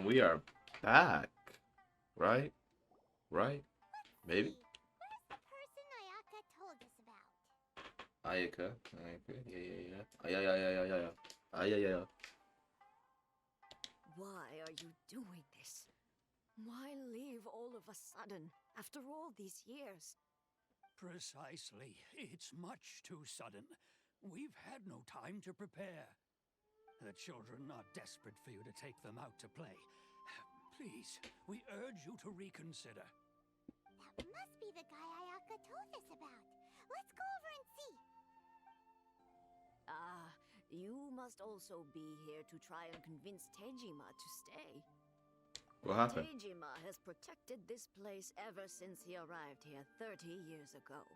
And we are back. Right? Right? Maybe? Where's the person Ayaka told us about? Ayaka. Ayaka. Yeah. Ayaya. Why are you doing this? Why leave all of a sudden, after all these years? Precisely. It's much too sudden. We've had no time to prepare. The children are desperate for you to take them out to play. Please, we urge you to reconsider. That must be the guy Ayaka told us about. Let's go over and see. You must also be here to try and convince Tejima to stay. What happened? Tejima has protected this place ever since he arrived here 30 years ago.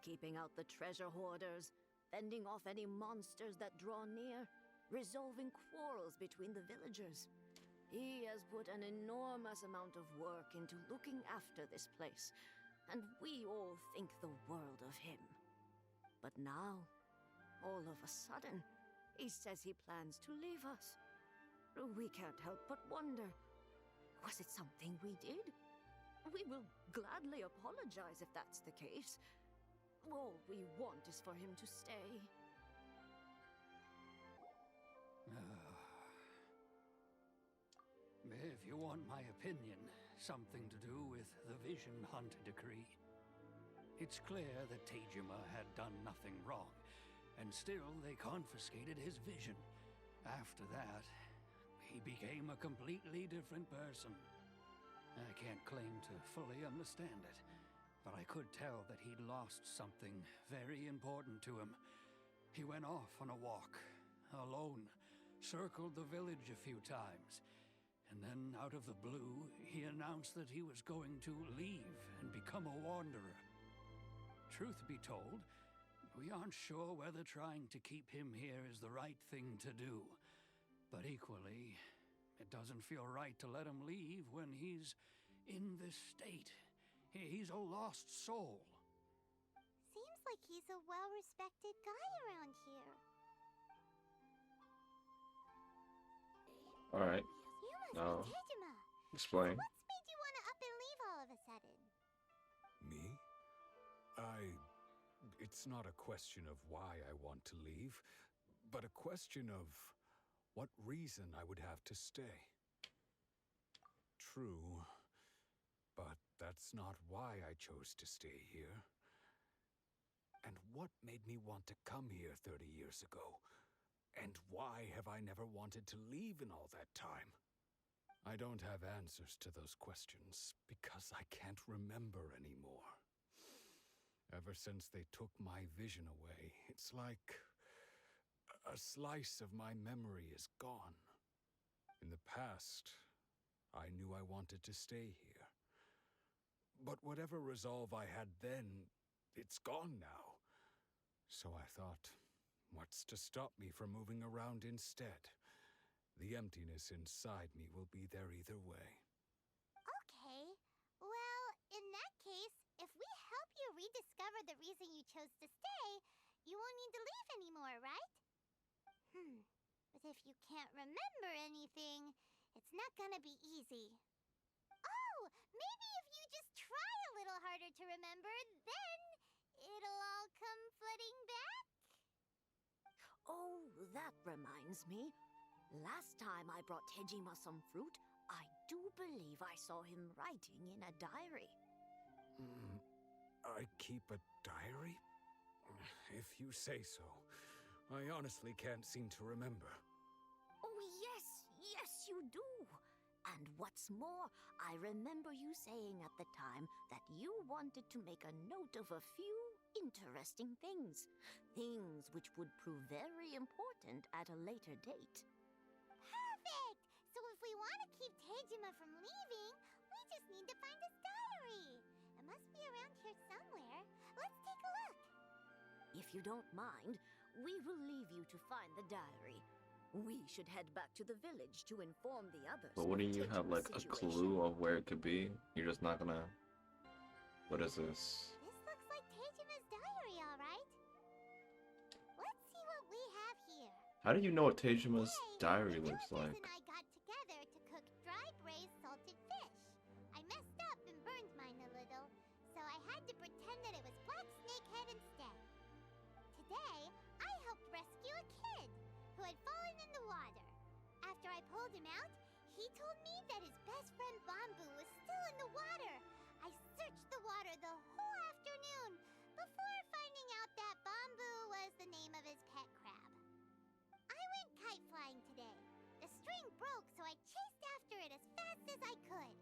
Keeping out the treasure hoarders, fending off any monsters that draw near, resolving quarrels between the villagers. He has put an enormous amount of work into looking after this place, and we all think the world of him. But now, all of a sudden, he says he plans to leave us. We can't help but wonder, was it something we did? We will gladly apologize if that's the case. All we want is for him to stay. If you want my opinion, something to do with the Vision Hunt decree. It's clear that Tejima had done nothing wrong, and still they confiscated his vision. After that, he became a completely different person. I can't claim to fully understand it, but I could tell that he'd lost something very important to him. He went off on a walk, alone, circled the village a few times, and then out of the blue, he announced that he was going to leave and become a wanderer. Truth be told, we aren't sure whether trying to keep him here is the right thing to do. But equally, it doesn't feel right to let him leave when he's in this state. He's a lost soul. Seems like he's a well-respected guy around here. Alright. You must No. be Tejima. Explain. What's made you want to up and leave all of a sudden? Me? It's not a question of why I want to leave, but a question of what reason I would have to stay. True, but that's not why I chose to stay here. And what made me want to come here 30 years ago? And why have I never wanted to leave in all that time? I don't have answers to those questions because I can't remember anymore. Ever since they took my vision away, it's like a slice of my memory is gone. In the past, I knew I wanted to stay here. But whatever resolve I had then, it's gone now. So I thought, what's to stop me from moving around instead? The emptiness inside me will be there either way. Okay. Well, in that case, if we help you rediscover the reason you chose to stay, you won't need to leave anymore, right? But if you can't remember anything, it's not gonna be easy. Oh, maybe if you just try a little harder to remember, then it'll all come flooding back? Oh, that reminds me. Last time I brought Tejima some fruit, I do believe I saw him writing in a diary. I keep a diary? If you say so. I honestly can't seem to remember. Oh, yes, you do. And what's more, I remember you saying at the time that you wanted to make a note of a few interesting things. Things which would prove very important at a later date. Perfect! So if we want to keep Tejima from leaving, we just need to find his diary. It must be around here somewhere. Let's take a look. If you don't mind, we will leave you to find the diary. We should head back to the village to inform the others. But wouldn't you have like a clue of where it could be? You're just not gonna... What is this? This looks like Tejima's diary, all right. Let's see what we have here. How do you know what Tejima's Today, diary the looks villagers like? and I got together to today, I helped rescue a kid who had fallen in the water. After I pulled him out, he told me that his best friend Bamboo was still in the water. I searched the water the whole afternoon before finding out that Bamboo was the name of his pet crab. I went kite flying today. The string broke, so I chased after it as fast as I could.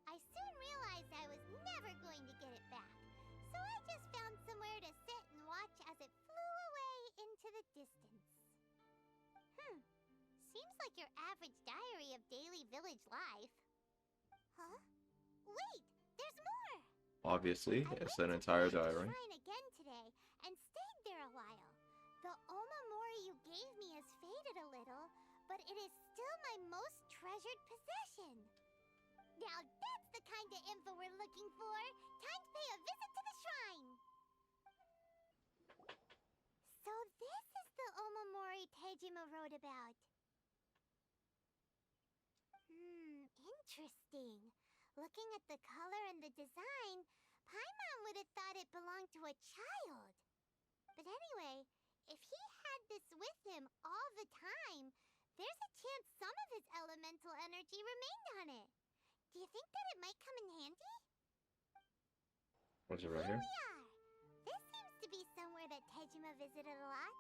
I soon realized I was never going to get it back, so I just found somewhere to sit and watch as it flew away into the distance. Seems like your average diary of daily village life. Huh? Wait, there's more! Obviously, I it's went an to entire the diary. shrine again today and stayed there a while. The omamori you gave me has faded a little, but it is still my most treasured possession. Now that's the kind of info we're looking for. Time to pay a visit to the shrine. So this is the omamori Tejima wrote about. Interesting. Looking at the color and the design, Paimon would have thought it belonged to a child. But anyway, if he had this with him all the time, there's a chance some of his elemental energy remained on it. Do you think that it might come in handy? What's it right Here here? we are. This seems to be somewhere that Tejima visited a lot.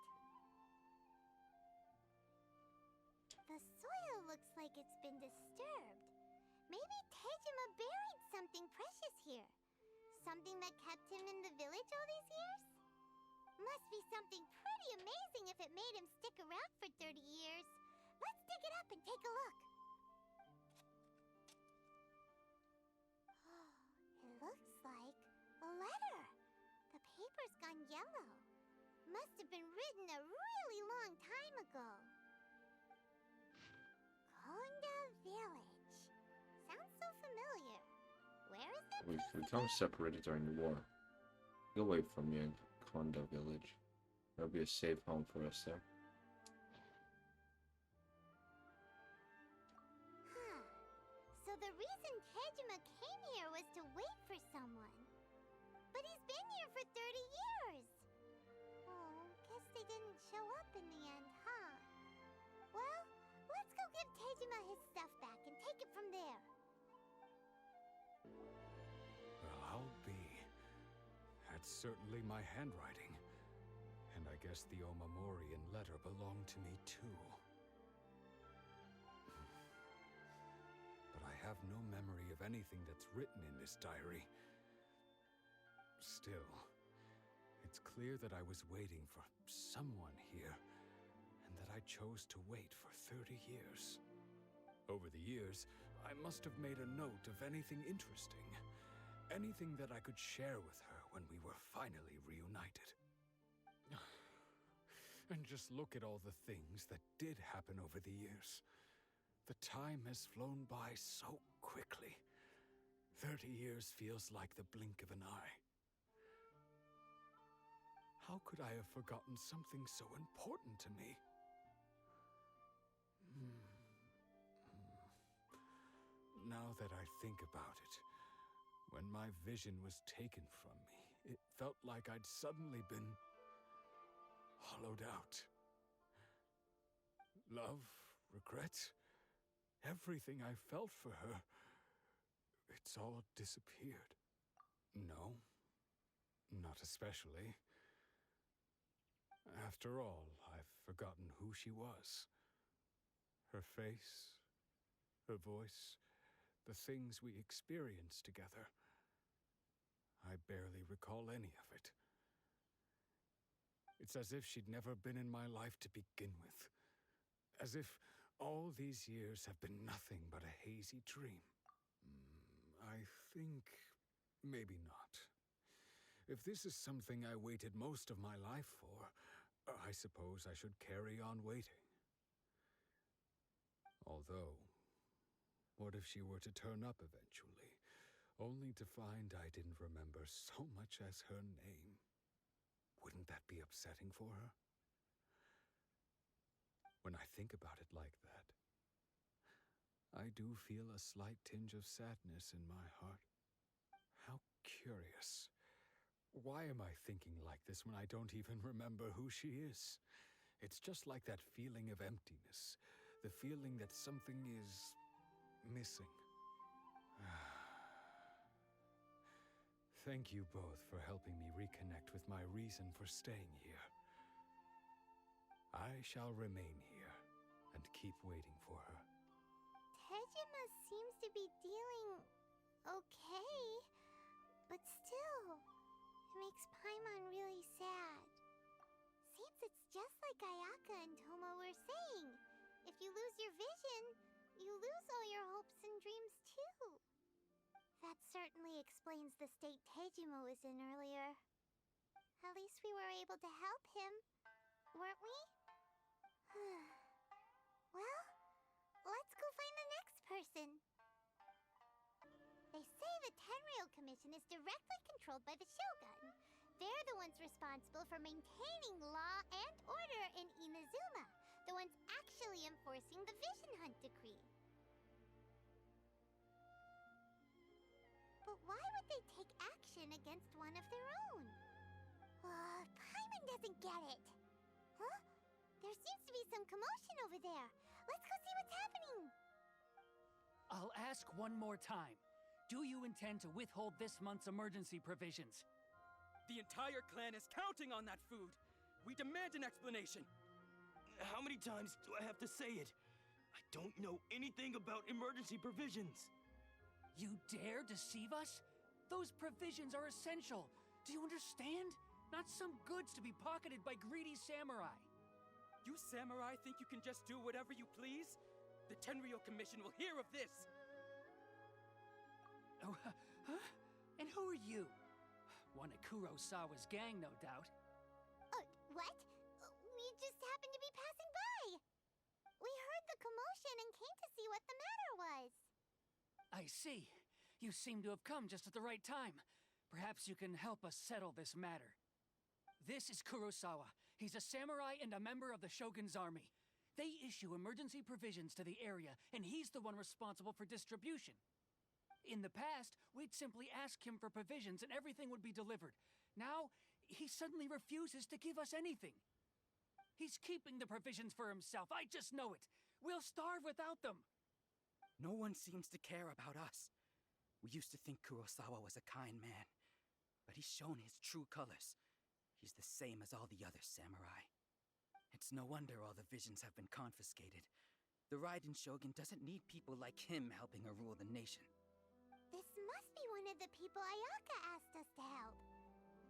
The soil looks like it's been disturbed. Maybe Tejima buried something precious here. Something that kept him in the village all these years? Must be something pretty amazing if it made him stick around for 30 years. Let's dig it up and take a look. It looks like a letter. The paper's gone yellow. Must have been written a really long time ago. Konda Village. Sounds so familiar. Where is that We place become again? separated during the war. Get away from you, Konda village. There'll be a safe home for us there. Huh. So the reason Tejima came here was to wait for someone. But he's been here for 30 years. Oh, guess they didn't show up in the end, huh? Well, let's go give Tejima his stuff back and take it from there. Well, I'll be. That's certainly my handwriting. And I guess the Omamorian letter belonged to me too. But I have no memory of anything that's written in this diary. Still, it's clear that I was waiting for someone here, and that I chose to wait for 30 years. Over the years, I must have made a note of anything interesting. Anything that I could share with her when we were finally reunited. And just look at all the things that did happen over the years. The time has flown by so quickly. 30 years feels like the blink of an eye. How could I have forgotten something so important to me? Now that I think about it, when my vision was taken from me, it felt like I'd suddenly been hollowed out. Love, regret, everything I felt for her, it's all disappeared. No, not especially. After all, I've forgotten who she was. Her face, her voice, the things we experienced together. I barely recall any of it. It's as if she'd never been in my life to begin with. As if all these years have been nothing but a hazy dream. I think maybe not. If this is something I waited most of my life for, I suppose I should carry on waiting. Although, what if she were to turn up eventually, only to find I didn't remember so much as her name? Wouldn't that be upsetting for her? When I think about it like that, I do feel a slight tinge of sadness in my heart. How curious. Why am I thinking like this when I don't even remember who she is? It's just like that feeling of emptiness. The feeling that something is missing. Thank you both for helping me reconnect with my reason for staying here. I shall remain here and keep waiting for her. Tejima seems to be dealing okay, but still, it makes Paimon really sad. Seems it's just like Ayaka and Toma were saying. If you lose your vision, you lose all your hopes and dreams too. That certainly explains the state Tejima was in earlier. At least we were able to help him, weren't we? Well, let's go find the next person. They say the Tenryou Commission is directly controlled by the Shogun. They're the ones responsible for maintaining law and order in Inazuma, the ones actually enforcing the Vision Hunt Decree. But why would they take action against one of their own? Paimon doesn't get it. Huh? There seems to be some commotion over there. Let's go see what's happening. I'll ask one more time. Do you intend to withhold this month's emergency provisions? The entire clan is counting on that food. We demand an explanation. How many times do I have to say it? I don't know anything about emergency provisions. You dare deceive us? Those provisions are essential. Do you understand? Not some goods to be pocketed by greedy samurai. You samurai think you can just do whatever you please? The Tenryou Commission will hear of this! Oh, huh? And who are you? One of Kurosawa's gang, no doubt. What? We just happened to be passing by. We heard the commotion and came to see what the matter was. I see. You seem to have come just at the right time. Perhaps you can help us settle this matter. This is Kurosawa. He's a samurai and a member of the Shogun's army. They issue emergency provisions to the area, and he's the one responsible for distribution. In the past, we'd simply ask him for provisions and everything would be delivered. Now, he suddenly refuses to give us anything. He's keeping the provisions for himself. I just know it. We'll starve without them. No one seems to care about us. We used to think Kurosawa was a kind man, but he's shown his true colors. He's the same as all the other samurai. It's no wonder all the visions have been confiscated. The Raiden Shogun doesn't need people like him helping her rule the nation. This must be one of the people Ayaka asked us to help.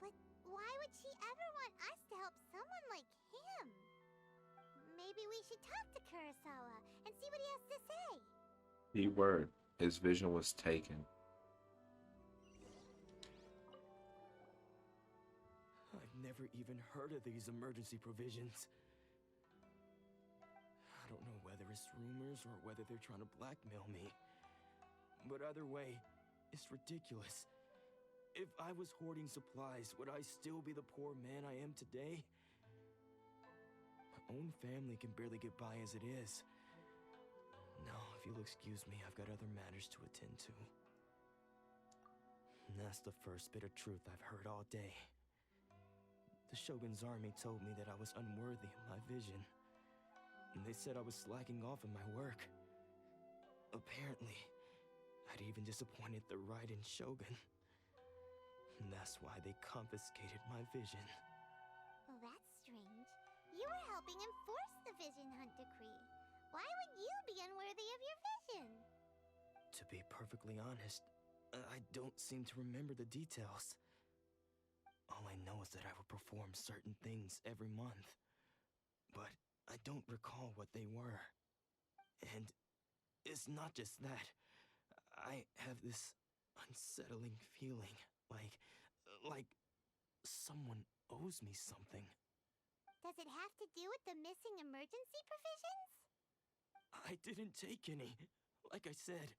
But why would she ever want us to help someone like him? Maybe we should talk to Kurosawa and see what he has to say. The word. His vision was taken. I've never even heard of these emergency provisions. I don't know whether it's rumors or whether they're trying to blackmail me. But either way, it's ridiculous. If I was hoarding supplies, would I still be the poor man I am today? My own family can barely get by as it is. Now, if you'll excuse me, I've got other matters to attend to. And that's the first bit of truth I've heard all day. The Shogun's army told me that I was unworthy of my vision. And they said I was slacking off in my work. Apparently, I'd even disappointed the Raiden Shogun. And that's why they confiscated my vision. Well, that's strange. You were helping enforce the Vision Hunt Decree. Why would you be unworthy of your vision? To be perfectly honest, I don't seem to remember the details. All I know is that I would perform certain things every month. But I don't recall what they were. And it's not just that. I have this unsettling feeling, like someone owes me something. Does it have to do with the missing emergency provisions? I didn't take any. Like I said,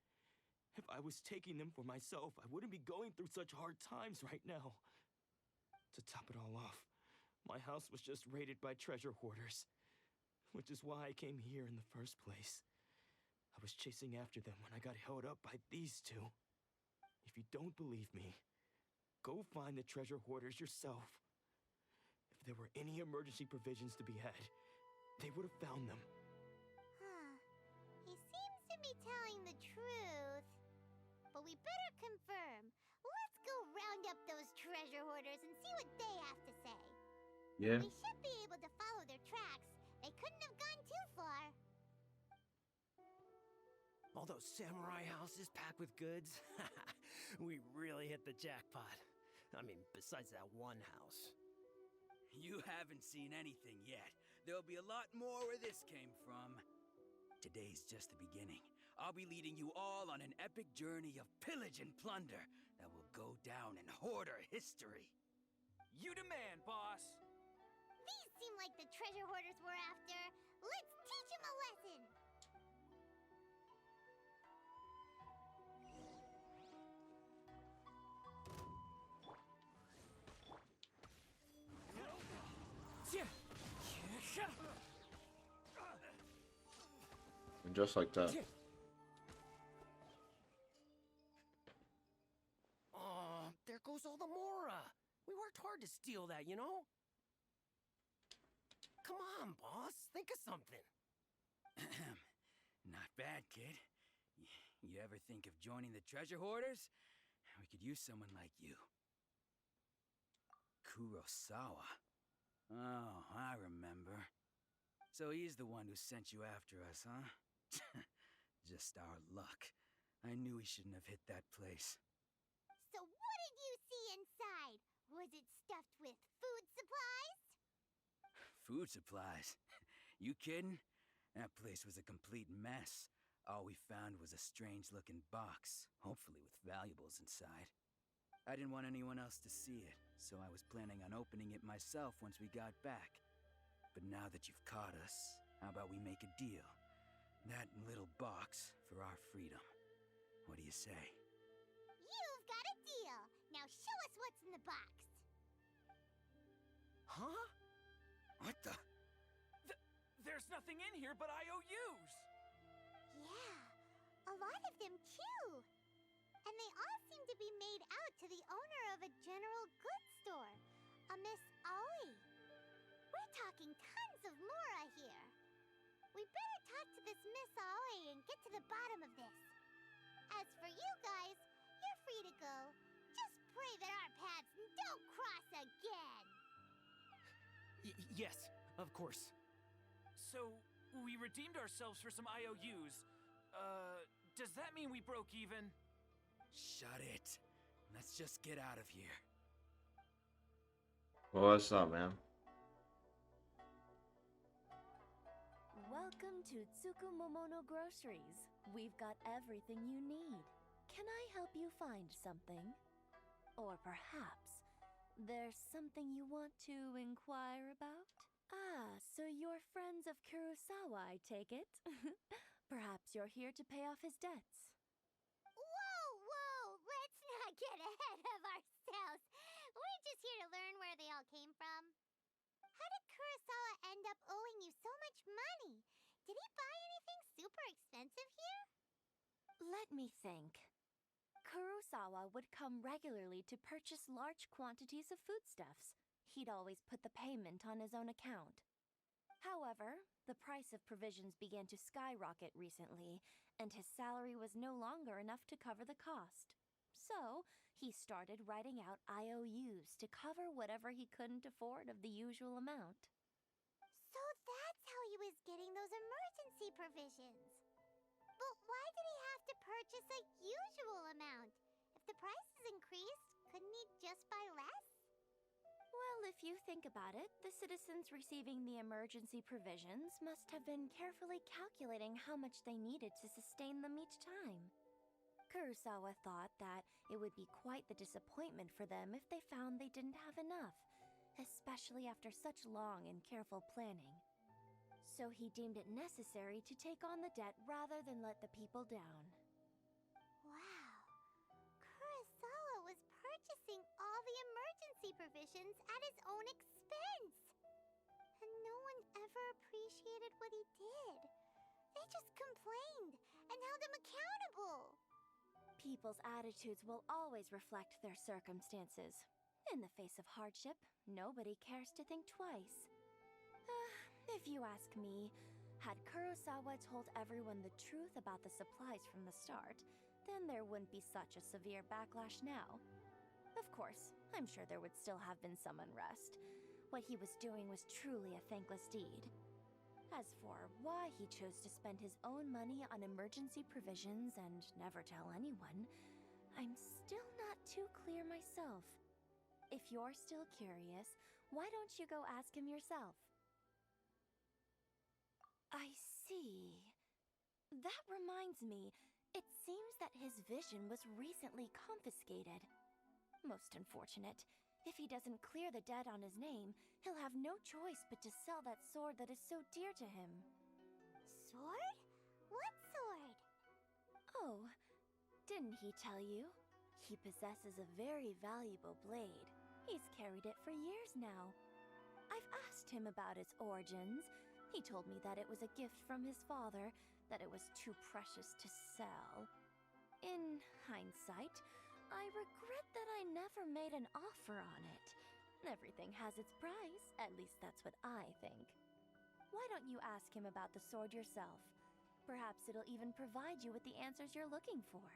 if I was taking them for myself, I wouldn't be going through such hard times right now. To top it all off, my house was just raided by treasure hoarders, which is why I came here in the first place. I was chasing after them when I got held up by these two. If you don't believe me, go find the treasure hoarders yourself. If there were any emergency provisions to be had, they would have found them. Huh. He seems to be telling the truth. But we better confirm. Let's go round up those treasure hoarders and see what they have to say. Yeah. We should be able to follow their tracks. They couldn't have gone too far. All those samurai houses packed with goods? We really hit the jackpot. I mean, besides that one house. You haven't seen anything yet. There'll be a lot more where this came from. Today's just the beginning. I'll be leading you all on an epic journey of pillage and plunder that will go down in hoarder history. You demand, boss. These seem like the treasure hoarders we're after. Let's teach them a lesson. And just like that. Oh, there goes all the Mora. We worked hard to steal that, you know? Come on, boss. Think of something. Not bad, kid. You ever think of joining the treasure hoarders? We could use someone like you. Kurosawa. Oh, I remember. So he's the one who sent you after us, huh? Just our luck. I knew we shouldn't have hit that place. So what did you see inside? Was it stuffed with food supplies? Food supplies? You kidding? That place was a complete mess. All we found was a strange-looking box, hopefully with valuables inside. I didn't want anyone else to see it, so I was planning on opening it myself once we got back. But now that you've caught us, how about we make a deal? That little box for our freedom. What do you say? You've got a deal. Now show us what's in the box. Huh? What the? There's nothing in here but IOUs. Yeah, a lot of them too. And they all seem to be made out to the owner of a general goods store, a Miss Aoi. We're talking tons of Mora here. We better talk to this Miss Aoi and get to the bottom of this. As for you guys, you're free to go. Just pray that our paths don't cross again. Yes, of course. So, we redeemed ourselves for some IOUs. Does that mean we broke even? Shut it. Let's just get out of here. Well, what's up, man? Welcome to Tsukumomono Groceries. We've got everything you need. Can I help you find something? Or perhaps there's something you want to inquire about? Ah, so you're friends of Kurosawa, I take it? Perhaps you're here to pay off his debts. Whoa! Let's not get ahead of ourselves. We're just here to learn where they all came from. How did Kurosawa end up owing you so much money? Did he buy anything super expensive here? Let me think. Kurosawa would come regularly to purchase large quantities of foodstuffs. He'd always put the payment on his own account. However, the price of provisions began to skyrocket recently, and his salary was no longer enough to cover the cost. So, he started writing out IOUs to cover whatever he couldn't afford of the usual amount. So that's how he was getting those emergency provisions. But why did he have to purchase a usual amount? If the prices increased, couldn't he just buy less? Well, if you think about it, the citizens receiving the emergency provisions must have been carefully calculating how much they needed to sustain them each time. Kurosawa thought that it would be quite the disappointment for them if they found they didn't have enough, especially after such long and careful planning. So he deemed it necessary to take on the debt rather than let the people down. Wow. Kurosawa was purchasing all the emergency provisions at his own expense. And no one ever appreciated what he did. They just complained and held him accountable. people's attitudes will always reflect their circumstances. In the face of hardship, nobody cares to think twice. If you ask me, had Kurosawa told everyone the truth about the supplies from the start, then there wouldn't be such a severe backlash now. Of course, I'm sure there would still have been some unrest. What he was doing was truly a thankless deed. As for why he chose to spend his own money on emergency provisions and never tell anyone, I'm still not too clear myself. If you're still curious, why don't you go ask him yourself? I see. That reminds me, it seems that his vision was recently confiscated. Most unfortunate. If he doesn't clear the debt on his name, he'll have no choice but to sell that sword that is so dear to him. Sword? What sword? Oh, didn't he tell you? He possesses a very valuable blade. He's carried it for years now. I've asked him about its origins. He told me that it was a gift from his father, that it was too precious to sell. In hindsight, I regret that I never made an offer on it. Everything has its price, at least that's what I think. Why don't you ask him about the sword yourself? Perhaps it'll even provide you with the answers you're looking for.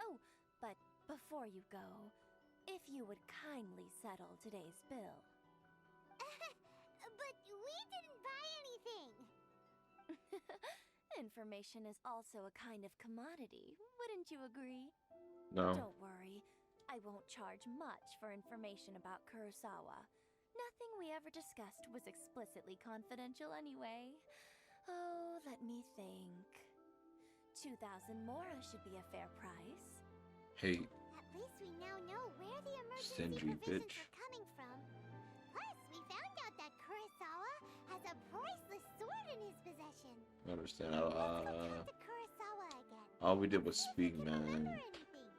Oh, but before you go, if you would kindly settle today's bill. But we didn't buy anything! Information is also a kind of commodity, wouldn't you agree? No. Don't worry, I won't charge much for information about Kurosawa. Nothing we ever discussed was explicitly confidential anyway. Oh, let me think. 2,000 mora should be a fair price. Hey, At least we now know where the emergency stingy provisions bitch. are coming from. Plus, we found out that Kurosawa has a priceless sword in his possession. I understand. Let's go talk to Kurosawa again. All we did was See if speak, he can remember man. anything.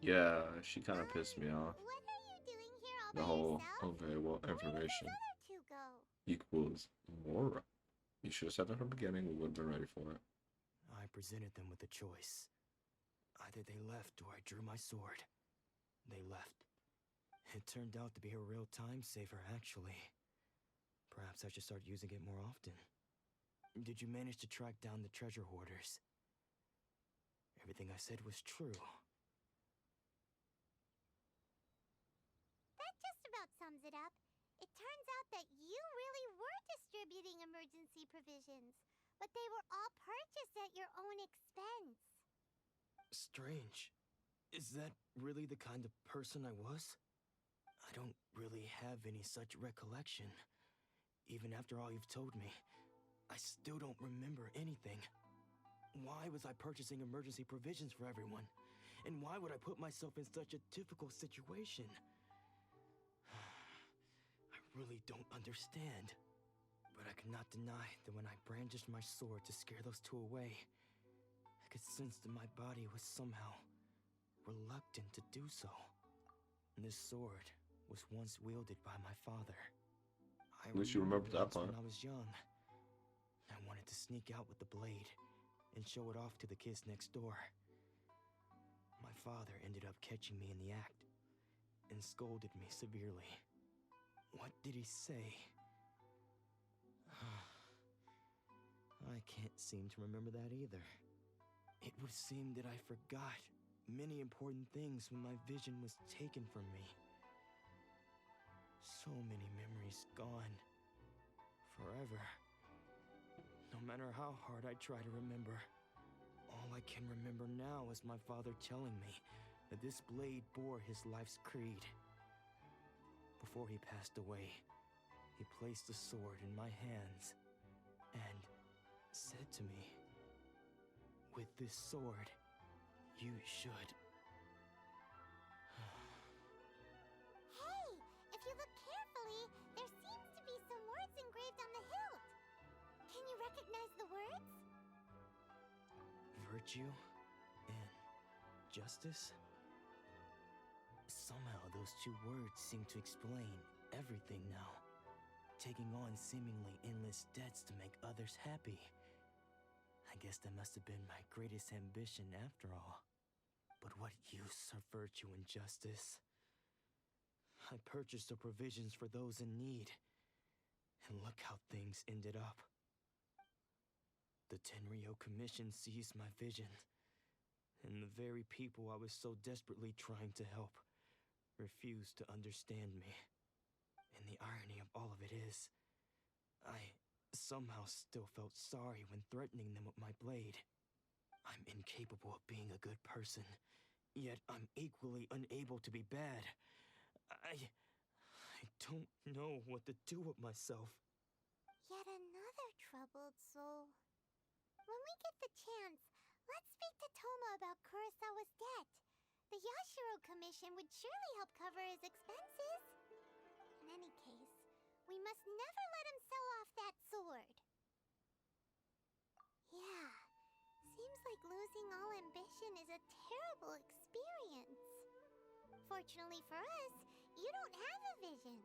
Yeah, she kind of pissed me off. What are you doing here all The by whole yourself? available Where did information those other two go? equals more. You should have said that from the beginning. We would have been ready for it. I presented them with a choice. Either they left or I drew my sword. They left. It turned out to be a real time saver, actually. Perhaps I should start using it more often. Did you manage to track down the treasure hoarders? Everything I said was true. That just about sums it up. It turns out that you really were distributing emergency provisions, but they were all purchased at your own expense. Strange. Is that really the kind of person I was? I don't really have any such recollection. Even after all you've told me, I still don't remember anything. Why was I purchasing emergency provisions for everyone? And why would I put myself in such a difficult situation? I really don't understand. But I cannot deny that when I brandished my sword to scare those two away, I could sense that my body was somehow reluctant to do so. This sword was once wielded by my father. I At least you remember that once part. when I was young. I wanted to sneak out with the blade and show it off to the kids next door. My father ended up catching me in the act and scolded me severely. What did he say? I can't seem to remember that either. It would seem that I forgot many important things when my vision was taken from me. So many memories gone. Forever. No matter how hard I try to remember, all I can remember now is my father telling me that this blade bore his life's creed. Before he passed away, he placed the sword in my hands and said to me, "With this sword, you should..." Hey, if you look carefully, there seems to be some words engraved on the hilt. Can you recognize the words? Virtue and justice? Somehow those two words seem to explain everything now. Taking on seemingly endless debts to make others happy. I guess that must have been my greatest ambition after all. But what use of virtue and justice? I purchased the provisions for those in need, and look how things ended up. The Tenryo Commission seized my vision, and the very people I was so desperately trying to help refused to understand me. And the irony of all of it is, I somehow still felt sorry when threatening them with my blade. I'm incapable of being a good person, yet I'm equally unable to be bad. I don't know what to do with myself. Yet another troubled soul. When we get the chance, let's speak to Toma about Kurosawa's debt. The Yashiro Commission would surely help cover his expenses. In any case, we must never let him sell off that sword. Yeah, seems like losing all ambition is a terrible experience. Fortunately for us, you don't have a vision.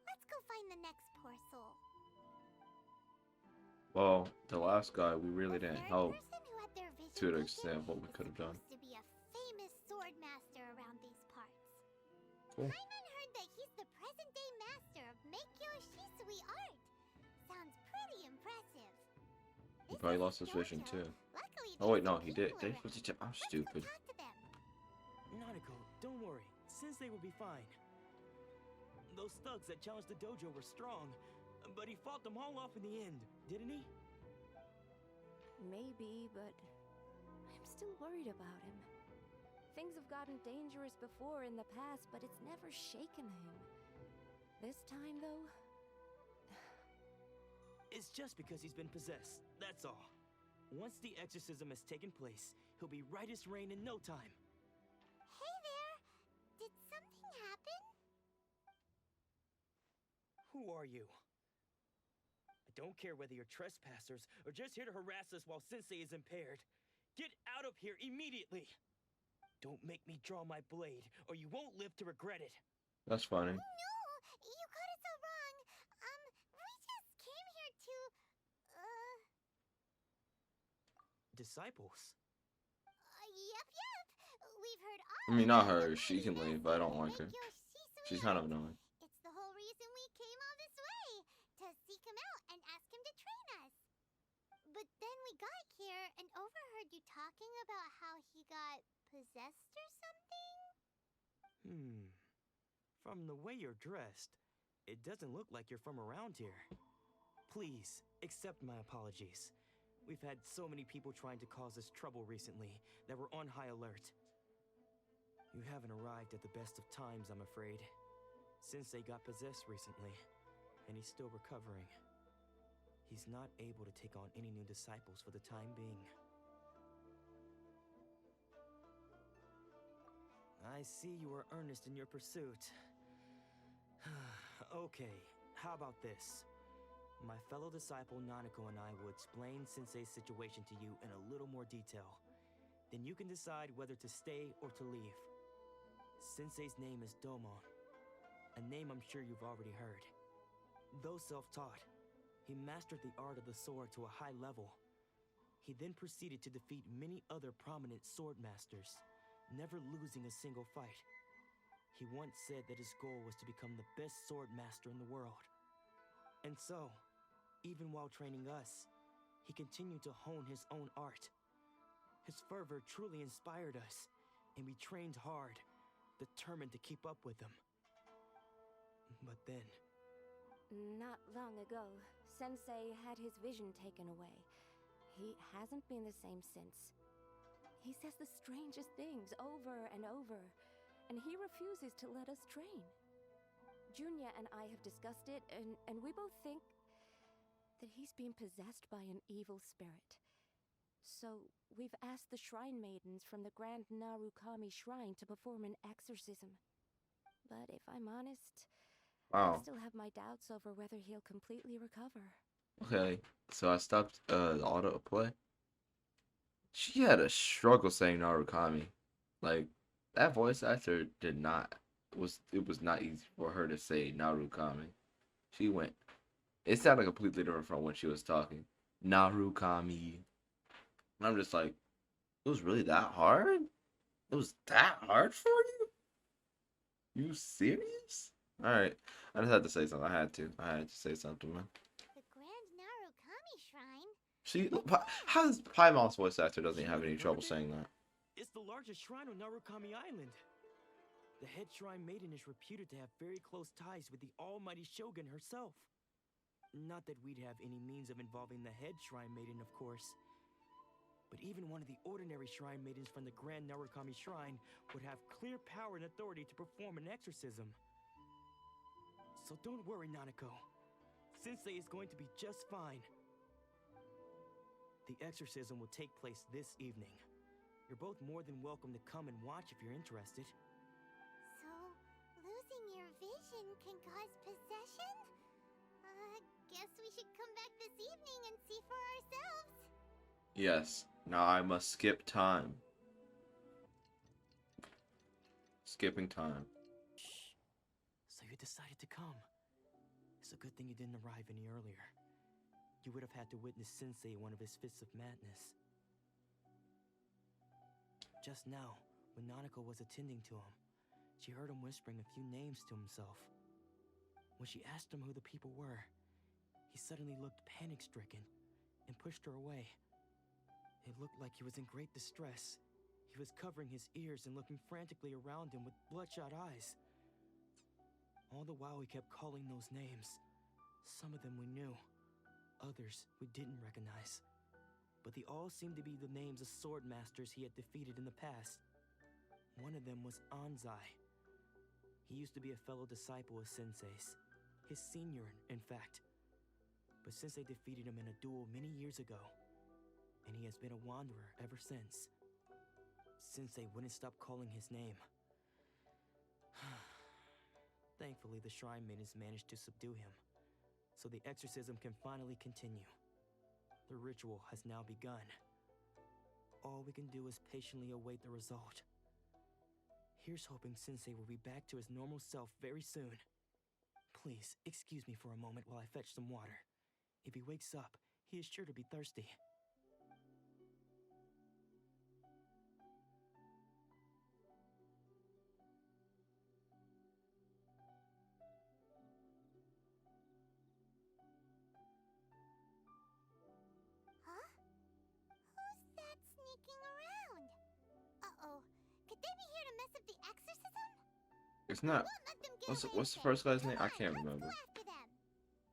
Let's go find the next poor soul. Well, the last guy we really The didn't third help person who had their vision to the taken extent of what we is could have done. supposed to be a famous sword master around these parts. Cool. Paimon heard that he's the present-day master of Meikyo Shisui art. Sounds pretty impressive. He This probably is lost his dojo. vision too. Luckily, Oh wait, there's no, some he did. people They around. supposed to. I'm Let's go stupid. talk to them. Nanako, don't worry. Sensei will be fine. Those thugs that challenged the dojo were strong, but he fought them all off in the end, didn't he? Maybe, but I'm still worried about him. Things have gotten dangerous before in the past, but it's never shaken him. This time, though, It's just because he's been possessed, that's all. Once the exorcism has taken place, he'll be right as rain in no time. Hey there! Did something happen? Who are you? I don't care whether you're trespassers or just here to harass us while Sensei is impaired. Get out of here immediately! Don't make me draw my blade, or you won't live to regret it. That's funny. No! You got it so wrong. We just came here to, Disciples? Yep. We've heard all I mean, not about her. the She can mighty leave, but I don't master like her. Meikyo Shisui She's kind of art. annoying. It's the whole reason we came all this way, to seek him out and ask him to train us. But then we got here and overheard you talking about how he got possessed or something? From the way you're dressed, it doesn't look like you're from around here. Please, accept my apologies. We've had so many people trying to cause us trouble recently that we're on high alert. You haven't arrived at the best of times, I'm afraid. Sensei got possessed recently, and he's still recovering. He's not able to take on any new disciples for the time being. I see you are earnest in your pursuit. Okay, how about this? My fellow disciple Nanako and I will explain Sensei's situation to you in a little more detail. Then you can decide whether to stay or to leave. Sensei's name is Domon, a name I'm sure you've already heard. Though self-taught, he mastered the art of the sword to a high level. He then proceeded to defeat many other prominent sword masters, never losing a single fight. He once said that his goal was to become the best sword master in the world. And so, even while training us, he continued to hone his own art. His fervor truly inspired us, and we trained hard, determined to keep up with him. But then, not long ago, Sensei had his vision taken away. He hasn't been the same since. He says the strangest things over and over, and he refuses to let us train. Junya and I have discussed it, and we both think that he's being possessed by an evil spirit. So, we've asked the shrine maidens from the Grand Narukami Shrine to perform an exorcism. But if I'm honest, I Wow. still have my doubts over whether he'll completely recover. Okay, so I stopped the autoplay. She had a struggle saying Narukami. Like, that voice actor did not, it was not easy for her to say Narukami. She went, it sounded completely different from when she was talking. Narukami. And I'm just like, it was really that hard? It was that hard for you? You serious? All right, I just had to say something. I had to say something, man. The Grand Narukami Shrine? She, What's that? how does Paimon's voice actor doesn't You have any haven't trouble heard it? saying that? It's the largest shrine on Narukami Island. The head shrine maiden is reputed to have very close ties with the almighty shogun herself. Not that we'd have any means of involving the head shrine maiden, of course. But even one of the ordinary shrine maidens from the Grand Narukami Shrine would have clear power and authority to perform an exorcism. So don't worry, Nanako. Sensei is going to be just fine. The exorcism will take place this evening. You're both more than welcome to come and watch if you're interested. So, losing your vision can cause possession? Guess we should come back this evening and see for ourselves. Yes. Now I must skip time. Skipping time. Shh. So you decided to come. It's a good thing you didn't arrive any earlier. You would have had to witness Sensei one of his fits of madness. Just now, when Nanako was attending to him, she heard him whispering a few names to himself. When she asked him who the people were, he suddenly looked panic-stricken and pushed her away. It looked like he was in great distress. He was covering his ears and looking frantically around him with bloodshot eyes. All the while he kept calling those names. Some of them we knew, others we didn't recognize. But they all seemed to be the names of sword masters he had defeated in the past. One of them was Anzai. He used to be a fellow disciple of Sensei's. His senior, in fact. But Sensei defeated him in a duel many years ago, and he has been a wanderer ever since. Sensei wouldn't stop calling his name. Thankfully, the shrine maidens managed to subdue him, so the exorcism can finally continue. The ritual has now begun. All we can do is patiently await the result. Here's hoping Sensei will be back to his normal self very soon. Please, excuse me for a moment while I fetch some water. If he wakes up, he is sure to be thirsty. Huh? Who's that sneaking around? Uh-oh. Could they be here to mess up the exorcism? It's not. Won't let them get What's away the with first it. guy's Come name? I on, can't let's remember. go after them.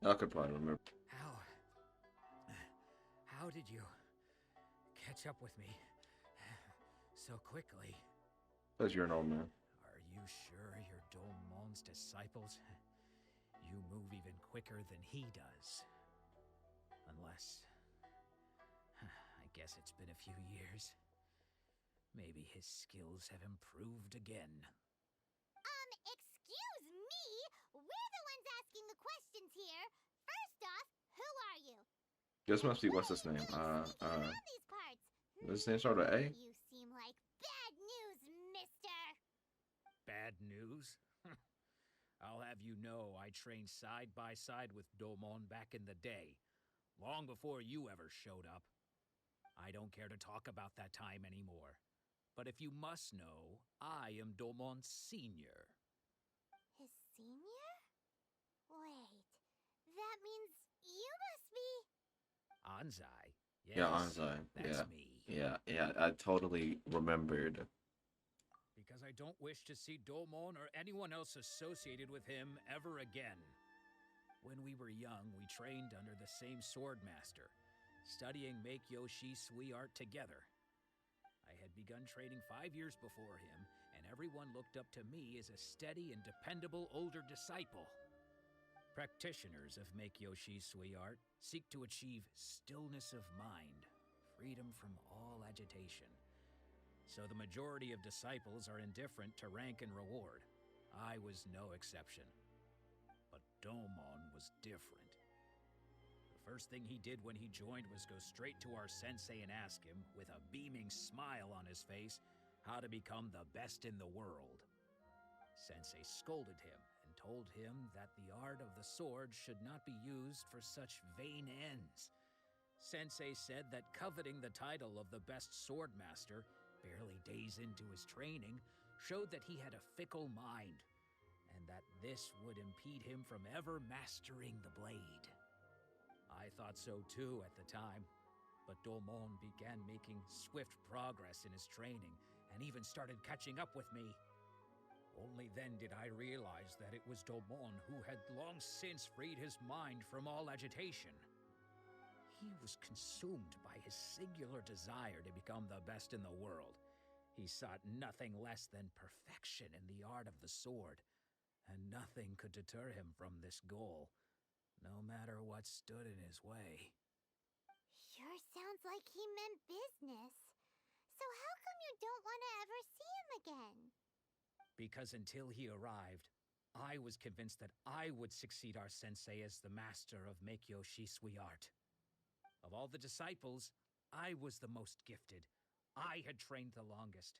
I could probably remember. How did you catch up with me so quickly? Because you're an old man. Are you sure you're Dolmon's disciples? You move even quicker than he does. Unless... I guess it's been a few years. Maybe his skills have improved again. Excuse me? We're the ones asking the questions here. First off, who are you? This must be, what's What his are you name? doing sneaking around these parts? Does his name start with A? You seem like bad news, mister. Bad news? I'll have you know I trained side by side with Domon back in the day, long before you ever showed up. I don't care to talk about that time anymore. But if you must know, I am Domon's senior. His senior? Wait, that means you must be... Anzai? Yes, Yeah, Anzai. that's Yeah. me. Yeah, I totally remembered. Because I don't wish to see Domon or anyone else associated with him ever again. When we were young, we trained under the same sword master, studying Make-Yoshi Sui art together. I had begun training 5 years before him, and everyone looked up to me as a steady and dependable older disciple. Practitioners of Make-Yoshi Sui art seek to achieve stillness of mind, freedom from all agitation. So the majority of disciples are indifferent to rank and reward. I was no exception. But Domon was different. The first thing he did when he joined was go straight to our sensei and ask him, with a beaming smile on his face, how to become the best in the world. Sensei scolded him and told him that the art of the sword should not be used for such vain ends. Sensei said that coveting the title of the best swordmaster, barely days into his training, showed that he had a fickle mind, and that this would impede him from ever mastering the blade. I thought so too at the time, but Domon began making swift progress in his training and even started catching up with me. Only then did I realize that it was Domon who had long since freed his mind from all agitation. He was consumed by his singular desire to become the best in the world. He sought nothing less than perfection in the art of the sword, and nothing could deter him from this goal, no matter what stood in his way. Sure sounds like he meant business. So how come you don't want to ever see him again? Because until he arrived, I was convinced that I would succeed our sensei as the master of Meikyo Shisui art. Of all the disciples, I was the most gifted. I had trained the longest.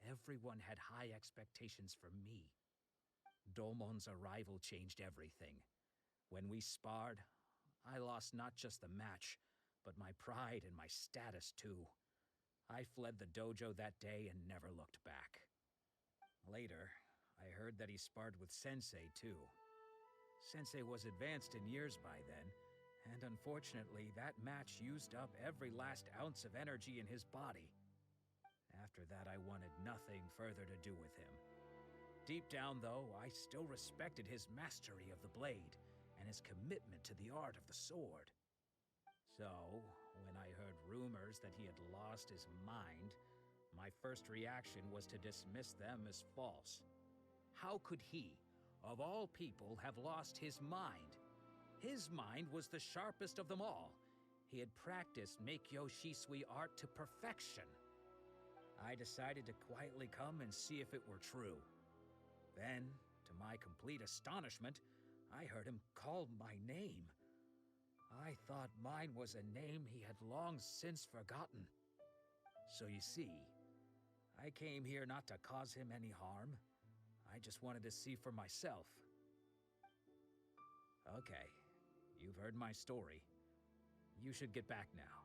Everyone had high expectations for me. Domon's arrival changed everything. When we sparred, I lost not just the match, but my pride and my status too. I fled the dojo that day and never looked back. Later, I heard that he sparred with Sensei too. Sensei was advanced in years by then, and unfortunately, that match used up every last ounce of energy in his body. After that, I wanted nothing further to do with him. Deep down, though, I still respected his mastery of the blade and his commitment to the art of the sword. So, when I heard rumors that he had lost his mind, my first reaction was to dismiss them as false. How could he, of all people, have lost his mind? His mind was the sharpest of them all. He had practiced Meikyo Shisui art to perfection. I decided to quietly come and see if it were true. Then, to my complete astonishment, I heard him call my name. I thought mine was a name he had long since forgotten. So you see, I came here not to cause him any harm. I just wanted to see for myself. Okay, you've heard my story. You should get back now.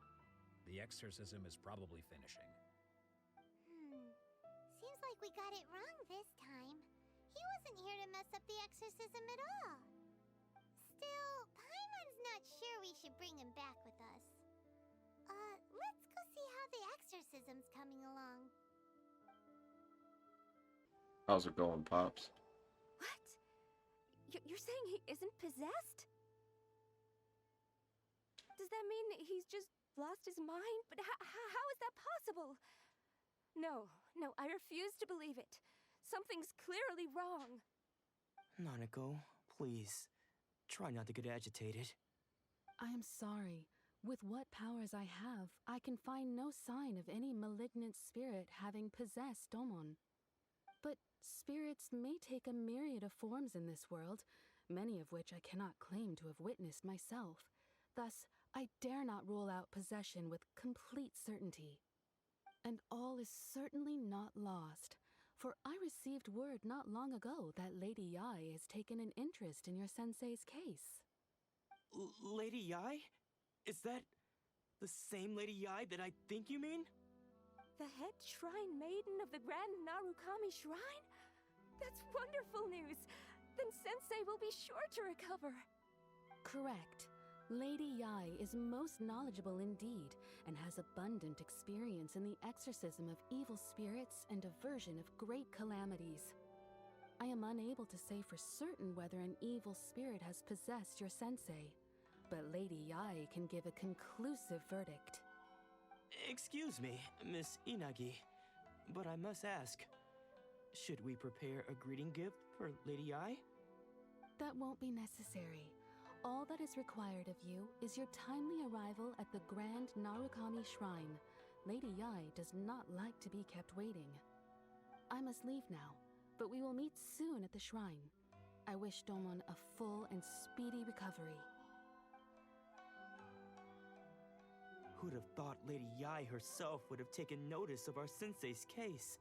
The exorcism is probably finishing. Seems like we got it wrong this time. He wasn't here to mess up the exorcism at all. Still, Paimon's not sure we should bring him back with us. Let's go see how the exorcism's coming along. How's it going, Pops? What? You're saying he isn't possessed? Does that mean he's just lost his mind? But how is that possible? No, I refuse to believe it. Something's clearly wrong. Nanako, please. Try not to get agitated. I am sorry. With what powers I have, I can find no sign of any malignant spirit having possessed Domon. But spirits may take a myriad of forms in this world, many of which I cannot claim to have witnessed myself. Thus, I dare not rule out possession with complete certainty. And all is certainly not lost, for I received word not long ago that Lady Yai has taken an interest in your sensei's case. Lady Yai? Is that the same Lady Yai that I think you mean? The head shrine maiden of the Grand Narukami Shrine? That's wonderful news! Then Sensei will be sure to recover. Correct. Lady Yai is most knowledgeable indeed, and has abundant experience in the exorcism of evil spirits and aversion of great calamities. I am unable to say for certain whether an evil spirit has possessed your sensei, but Lady Yai can give a conclusive verdict. Excuse me, Miss Inagi, but I must ask, should we prepare a greeting gift for Lady Yai? That won't be necessary. All that is required of you is your timely arrival at the Grand Narukami Shrine. Lady Yai does not like to be kept waiting. I must leave now, but we will meet soon at the shrine. I wish Domon a full and speedy recovery. Who'd have thought Lady Yai herself would have taken notice of our sensei's case?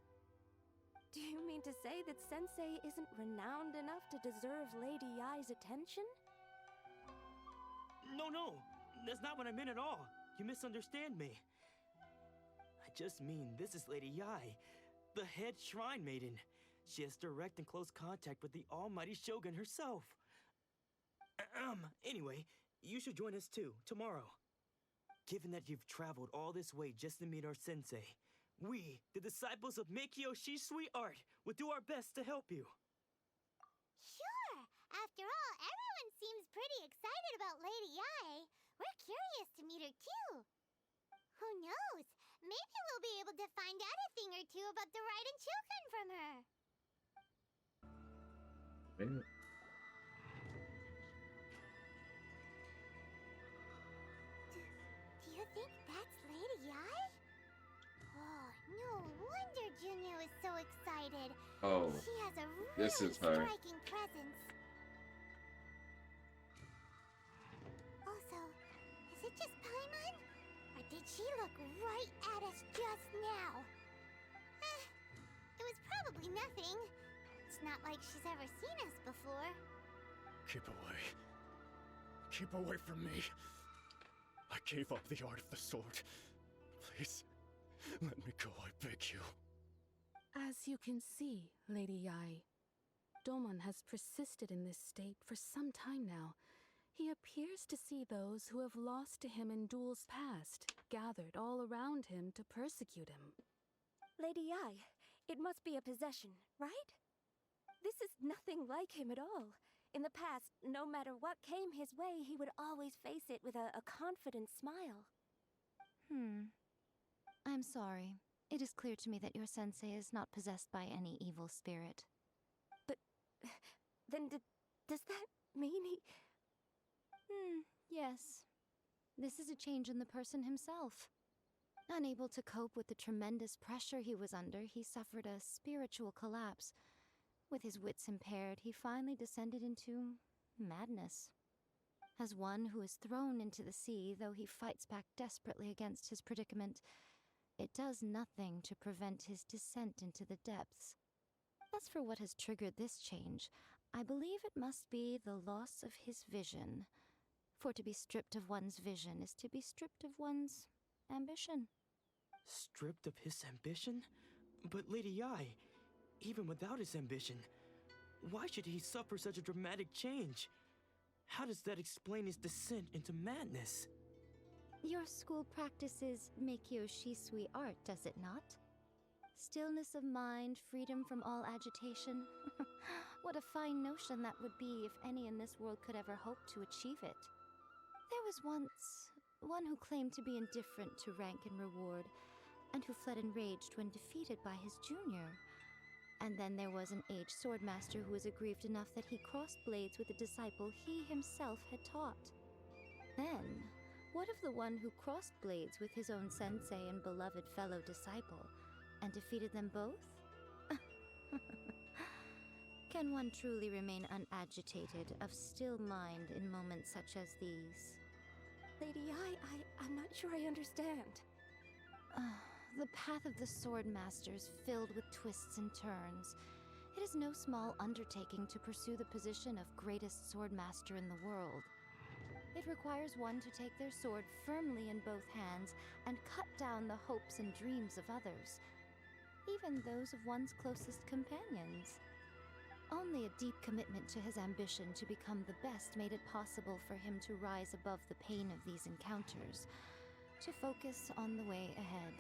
Do you mean to say that Sensei isn't renowned enough to deserve Lady Yai's attention? No, that's not what I meant at all. You misunderstand me. I just mean this is Lady Yai, the head shrine maiden. She has direct and close contact with the almighty Shogun herself. Anyway, you should join us too, tomorrow. Given that you've traveled all this way just to meet our sensei, we, the disciples of Meikyo Shisui Art, will do our best to help you. Sure! After all, everyone seems pretty excited about Lady Yai. We're curious to meet her too. Who knows? Maybe we'll be able to find out a thing or two about the Raiden Shogun from her. Maybe. Do you think that's Lady Yai? Oh, no wonder Junyo is so excited. Oh, She has a this really is her. striking presence. Also, is it just Paimon? Or did she look right at us just now? It was probably nothing. It's not like she's ever seen us before. Keep away. Keep away from me. I gave up the art of the sword. Please, let me go, I beg you. As you can see, Lady Yai, Domon has persisted in this state for some time now. He appears to see those who have lost to him in duels past, gathered all around him to persecute him. Lady Yai, it must be a possession, right? This is nothing like him at all. In the past, no matter what came his way, he would always face it with a confident smile. I'm sorry. It is clear to me that your sensei is not possessed by any evil spirit. But then does that mean he... Yes. This is a change in the person himself. Unable to cope with the tremendous pressure he was under, he suffered a spiritual collapse. With his wits impaired, he finally descended into madness. As one who is thrown into the sea, though he fights back desperately against his predicament, it does nothing to prevent his descent into the depths. As for what has triggered this change, I believe it must be the loss of his vision. For to be stripped of one's vision is to be stripped of one's ambition. Stripped of his ambition? But Lady Yai, even without his ambition, why should he suffer such a dramatic change? How does that explain his descent into madness? Your school practices Meikyo Shisui art, does it not? Stillness of mind, freedom from all agitation. What a fine notion that would be if any in this world could ever hope to achieve it. There was once one who claimed to be indifferent to rank and reward, and who fled enraged when defeated by his junior. And then there was an aged swordmaster who was aggrieved enough that he crossed blades with a disciple he himself had taught. Then, what of the one who crossed blades with his own sensei and beloved fellow disciple, and defeated them both? Can one truly remain unagitated, of still mind in moments such as these? Lady Yai, I'm not sure I understand. The path of the sword master is filled with twists and turns. It is no small undertaking to pursue the position of greatest sword master in the world. It requires one to take their sword firmly in both hands and cut down the hopes and dreams of others, even those of one's closest companions. Only a deep commitment to his ambition to become the best made it possible for him to rise above the pain of these encounters, to focus on the way ahead.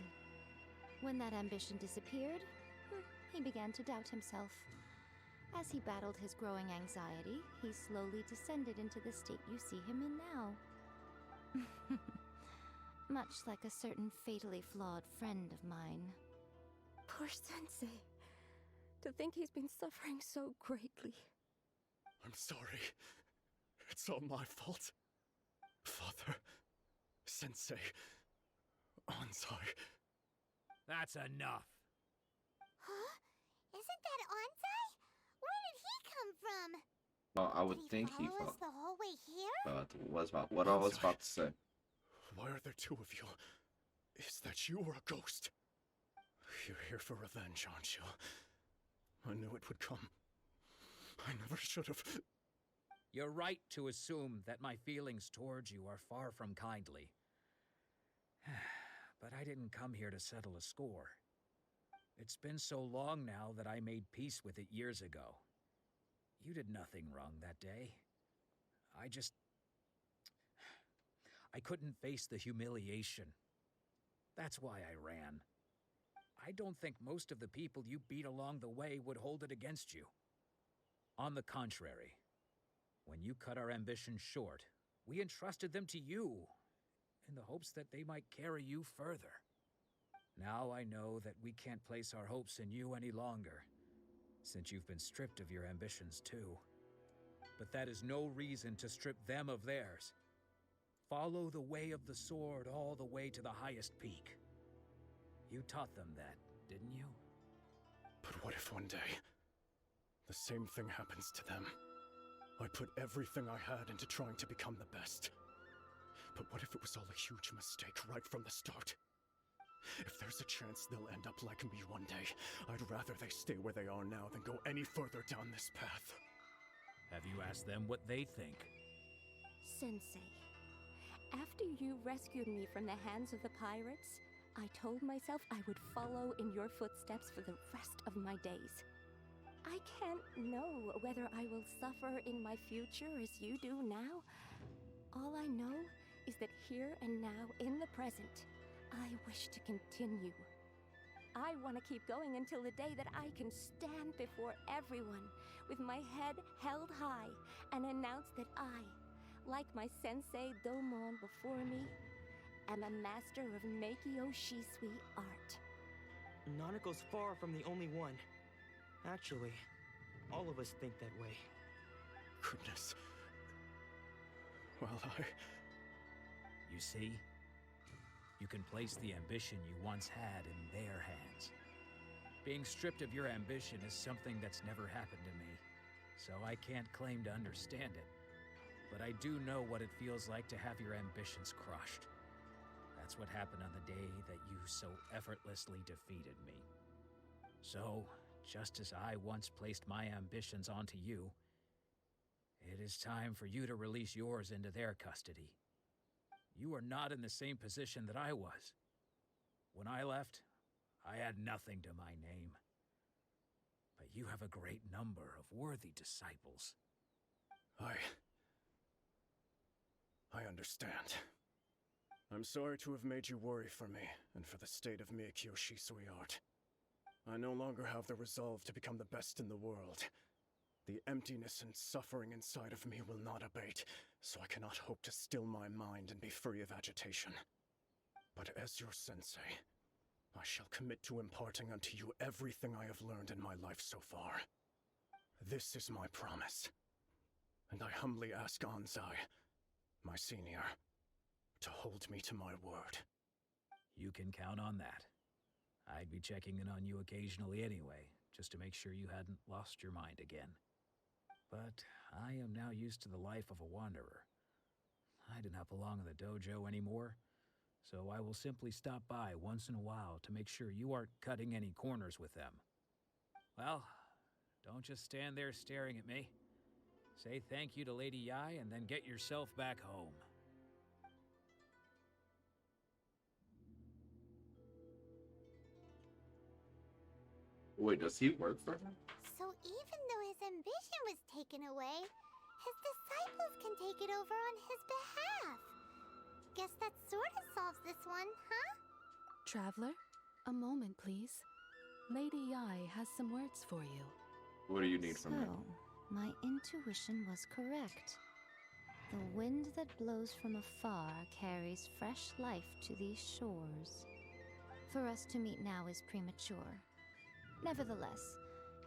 When that ambition disappeared, he began to doubt himself. As he battled his growing anxiety, he slowly descended into the state you see him in now. Much like a certain fatally flawed friend of mine. Poor Sensei. To think he's been suffering so greatly. I'm sorry. It's all my fault. Father, Sensei, Ansai. That's enough. Huh? Isn't that Ansai? Where did he come from? Well, I would Did think he follow us fought. the whole way here? What I was about to say. Why are there two of you? Is that you or a ghost? You're here for revenge, aren't you? I knew it would come. I never should have. You're right to assume that my feelings towards you are far from kindly. But I didn't come here to settle a score. It's been so long now that I made peace with it years ago. You did nothing wrong that day. I couldn't face the humiliation. That's why I ran. I don't think most of the people you beat along the way would hold it against you. On the contrary, when you cut our ambitions short, we entrusted them to you, in the hopes that they might carry you further. Now I know that we can't place our hopes in you any longer, since you've been stripped of your ambitions too. But that is no reason to strip them of theirs. Follow the way of the sword all the way to the highest peak. You taught them that, didn't you? But what if one day, the same thing happens to them? I put everything I had into trying to become the best. But what if it was all a huge mistake right from the start? If there's a chance they'll end up like me one day, I'd rather they stay where they are now than go any further down this path. Have you asked them what they think? Sensei, after you rescued me from the hands of the pirates, I told myself I would follow in your footsteps for the rest of my days. I can't know whether I will suffer in my future as you do now. All I know is that here and now, in the present, I wish to continue. I want to keep going until the day that I can stand before everyone with my head held high and announce that I, like my sensei Domon before me, am a master of Meikyo Shisui art. Nanako's far from the only one. Actually, all of us think that way. Goodness. Well, You see? You can place the ambition you once had in their hands. Being stripped of your ambition is something that's never happened to me, so I can't claim to understand it. But I do know what it feels like to have your ambitions crushed. That's what happened on the day that you so effortlessly defeated me. So, just as I once placed my ambitions onto you, it is time for you to release yours into their custody. You are not in the same position that I was. When I left, I had nothing to my name. But you have a great number of worthy disciples. I understand. I'm sorry to have made you worry for me, and for the state of Meikyo Shisui art. I no longer have the resolve to become the best in the world. The emptiness and suffering inside of me will not abate, so I cannot hope to still my mind and be free of agitation. But as your sensei, I shall commit to imparting unto you everything I have learned in my life so far. This is my promise. And I humbly ask Anzai, my senior, to hold me to my word. You can count on that. I'd be checking in on you occasionally anyway, just to make sure you hadn't lost your mind again. But I am now used to the life of a wanderer. I do not belong in the dojo anymore, so I will simply stop by once in a while to make sure you aren't cutting any corners with them. Well, don't just stand there staring at me. Say thank you to Lady Yai and then get yourself back home. Wait, does he work for her? So even though his ambition was taken away, his disciples can take it over on his behalf. Guess that sort of solves this one, huh? Traveler, a moment, please. Lady Yai has some words for you. What do you need from me? So, my intuition was correct. The wind that blows from afar carries fresh life to these shores. For us to meet now is premature. Nevertheless,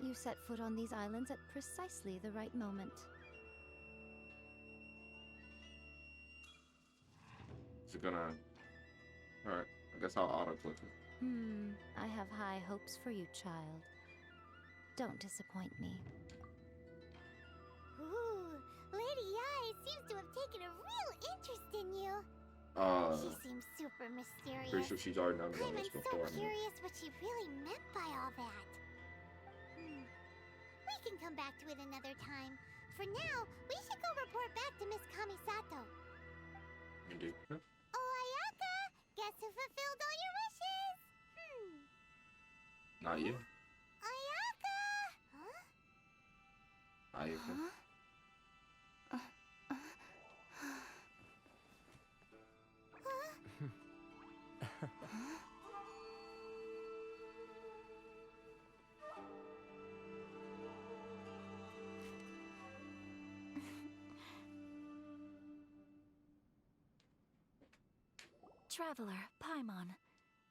you set foot on these islands at precisely the right moment. Is it gonna... Alright, I guess I'll auto-click it. I have high hopes for you, child. Don't disappoint me. Ooh, Lady Yai seems to have taken a real interest in you. She seems super mysterious. Pretty sure she's already done I'm this so before. curious what she really meant by all that. We can come back to it another time. For now, we should go report back to Miss Kamisato. Indeed. Oyaka! Guess who fulfilled all your wishes? Not you. Ayaka! Huh? Ayaka. Traveler, Paimon.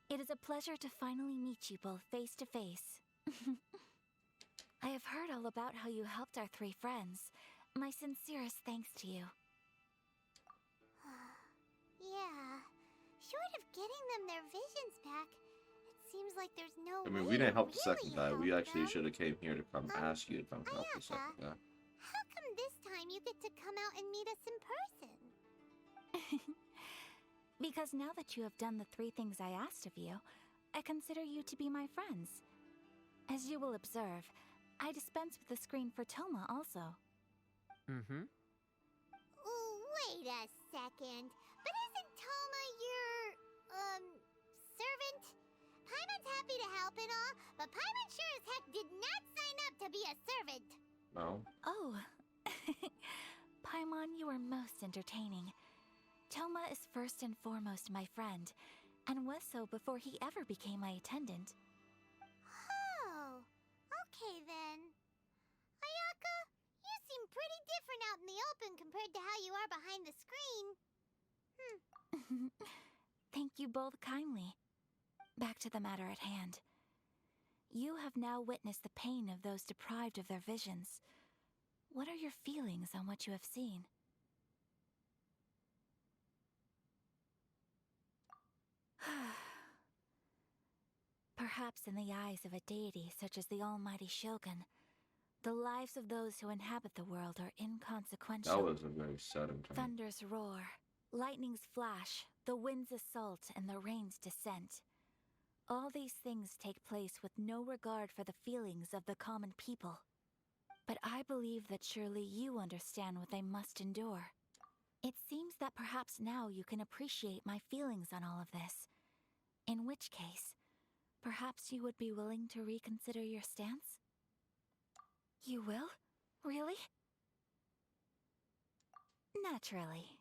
It is a pleasure to finally meet you both face to face. I have heard all about how you helped our three friends. My sincerest thanks to you. Yeah. Short of getting them their visions back, it seems like there's no I mean, way we didn't to help the second really guy. We help actually them. should have came here to come ask you to come help the Ayaka, second guy. how come this time you get to come out and meet us in person? Because now that you have done the three things I asked of you, I consider you to be my friends. As you will observe, I dispense with the screen for Toma also. Mm-hmm. Oh, wait a second. But isn't Toma your, servant? Paimon's happy to help and all, but Paimon sure as heck did not sign up to be a servant. No. Oh. Paimon, you are most entertaining. Toma is first and foremost my friend, and was so before he ever became my attendant. Oh, okay then. Ayaka, you seem pretty different out in the open compared to how you are behind the screen. Thank you both kindly. Back to the matter at hand. You have now witnessed the pain of those deprived of their visions. What are your feelings on what you have seen? Perhaps in the eyes of a deity such as the almighty Shogun, the lives of those who inhabit the world are inconsequential. That was a very sudden turn. Thunders roar, lightnings flash, the winds assault, and the rains descent. All these things take place with no regard for the feelings of the common people. But I believe that surely you understand what they must endure. It seems that perhaps now you can appreciate my feelings on all of this. In which case, perhaps you would be willing to reconsider your stance? You will? Really? Naturally.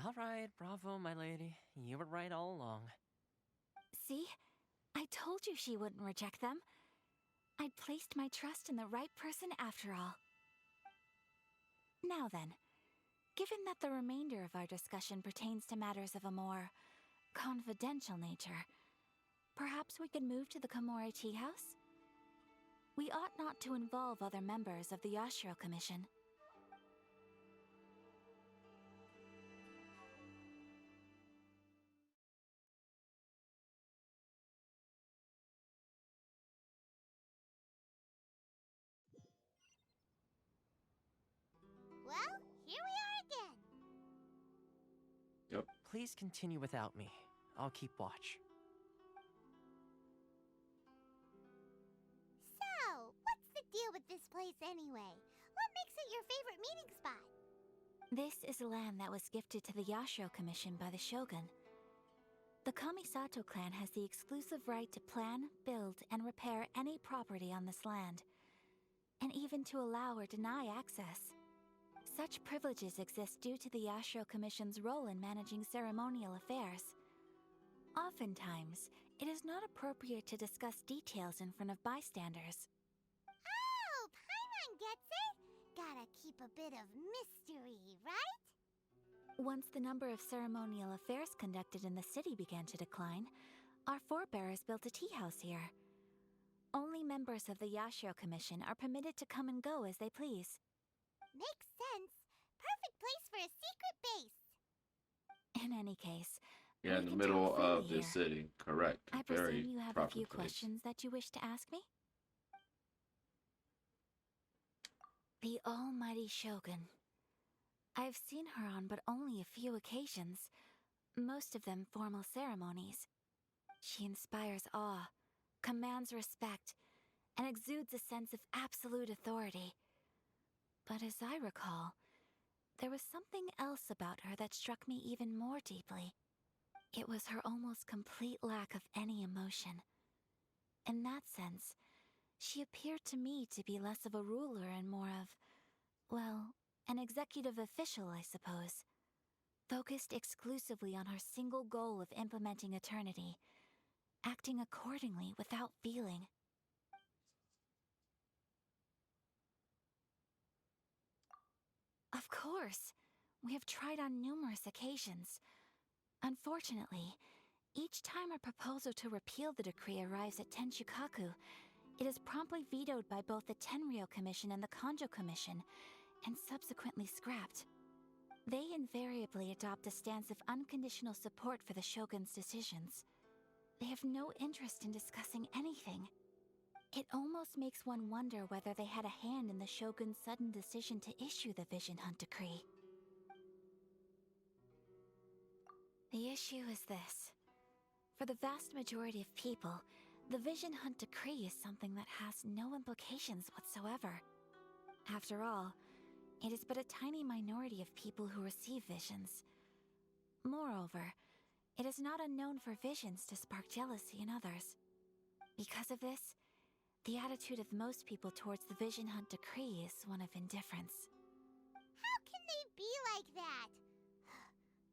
All right, bravo, my lady. You were right all along. See? I told you she wouldn't reject them. I'd placed my trust in the right person after all. Now then, given that the remainder of our discussion pertains to matters of a more confidential nature, perhaps we could move to the Komori Tea House? We ought not to involve other members of the Yashiro Commission. Well, here we are again. Yep. Please continue without me. I'll keep watch. So, what's the deal with this place anyway? What makes it your favorite meeting spot? This is land that was gifted to the Yashiro Commission by the Shogun. The Kamisato clan has the exclusive right to plan, build, and repair any property on this land, and even to allow or deny access. Such privileges exist due to the Yashiro Commission's role in managing ceremonial affairs. Oftentimes, it is not appropriate to discuss details in front of bystanders. Oh, Paimon gets it. Gotta keep a bit of mystery, right? Once the number of ceremonial affairs conducted in the city began to decline, our forebears built a tea house here. Only members of the Yashiro Commission are permitted to come and go as they please. Makes sense. Perfect place for a secret base. In any case, Yeah, in we the can middle talk freely of the here. city. Correct. I Very presume you have a proper few place. questions that you wish to ask me? The almighty Shogun. I have seen her on but only a few occasions, most of them formal ceremonies. She inspires awe, commands respect, and exudes a sense of absolute authority. But as I recall, there was something else about her that struck me even more deeply. It was her almost complete lack of any emotion. In that sense, she appeared to me to be less of a ruler and more of, well, an executive official, I suppose. Focused exclusively on her single goal of implementing eternity, acting accordingly without feeling. Of course, we have tried on numerous occasions. Unfortunately, each time a proposal to repeal the decree arrives at Tenshukaku, it is promptly vetoed by both the Tenryou Commission and the Kanjo Commission, and subsequently scrapped. They invariably adopt a stance of unconditional support for the Shogun's decisions. They have no interest in discussing anything. It almost makes one wonder whether they had a hand in the Shogun's sudden decision to issue the Vision Hunt Decree. The issue is this. For the vast majority of people, the Vision Hunt Decree is something that has no implications whatsoever. After all, it is but a tiny minority of people who receive visions. Moreover, it is not unknown for visions to spark jealousy in others. Because of this, the attitude of most people towards the Vision Hunt Decree is one of indifference. How can they be like that?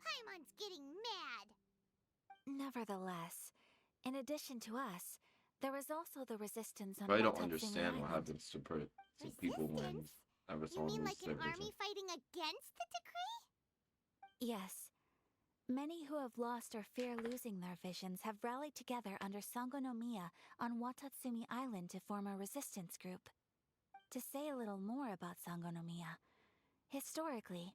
Paimon's getting mad. Nevertheless, in addition to us, there is also the resistance on But I don't Watatsumi understand what Island. happens to people when ever You someone mean loses like an their army vision. fighting against the decree? Yes. Many who have lost or fear losing their visions have rallied together under Sangonomiya on Watatsumi Island to form a resistance group. To say a little more about Sangonomiya, historically,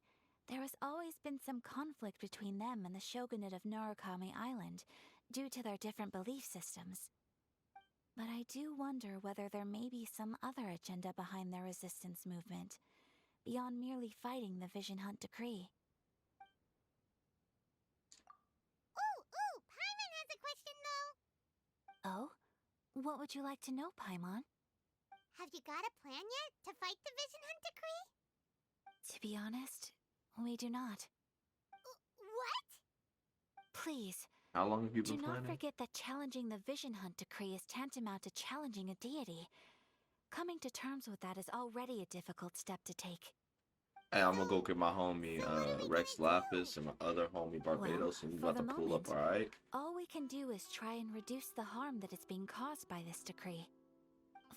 there has always been some conflict between them and the shogunate of Narukami Island due to their different belief systems. But I do wonder whether there may be some other agenda behind their resistance movement, beyond merely fighting the Vision Hunt Decree. Ooh, Paimon has a question though. Oh? What would you like to know, Paimon? Have you got a plan yet to fight the Vision Hunt Decree? To be honest, we do not. What? Please, How long have you do been not planning? forget that challenging the Vision Hunt Decree is tantamount to challenging a deity. Coming to terms with that is already a difficult step to take. Hey, I'm gonna go get my homie So what are we Rex gonna Lapis and my other homie Barbados, and we for about to the pull up, moment, alright? all we can do is try and reduce the harm that is being caused by this decree.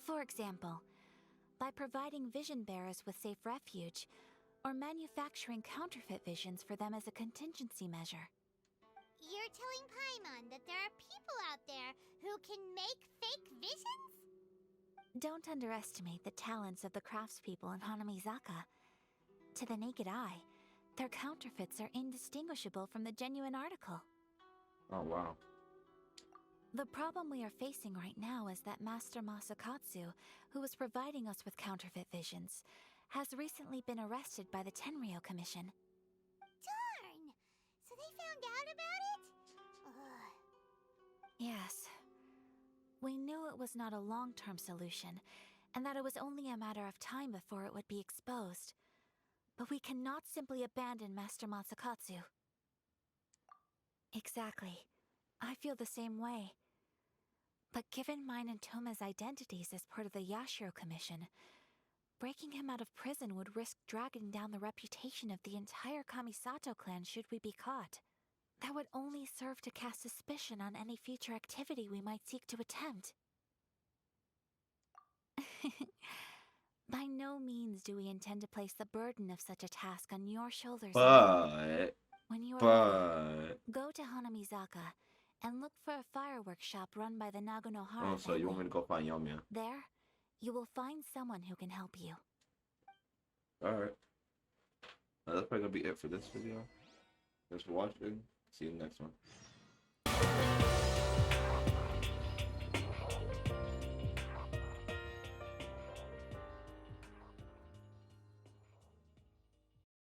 For example, by providing vision bearers with safe refuge, or manufacturing counterfeit visions for them as a contingency measure. You're telling Paimon that there are people out there who can make fake visions? Don't underestimate the talents of the craftspeople in Hanamizaka. To the naked eye, their counterfeits are indistinguishable from the genuine article. Oh wow. The problem we are facing right now is that Master Masakatsu, who was providing us with counterfeit visions, has recently been arrested by the Tenryou Commission. Darn! So they found out about it? Ugh. Yes. We knew it was not a long-term solution, and that it was only a matter of time before it would be exposed. But we cannot simply abandon Master Masakatsu. Exactly. I feel the same way. But given mine and Toma's identities as part of the Yashiro Commission, breaking him out of prison would risk dragging down the reputation of the entire Kamisato clan should we be caught. That would only serve to cast suspicion on any future activity we might seek to attempt. By no means do we intend to place the burden of such a task on your shoulders alone. When you are ready, go to Hanamizaka and look for a fireworks shop run by the Nagonohara Oh, so you want me to go find Yomiya? There, you will find someone who can help you. Alright. That's probably gonna be it for this video. Thanks for watching. See you in the next one.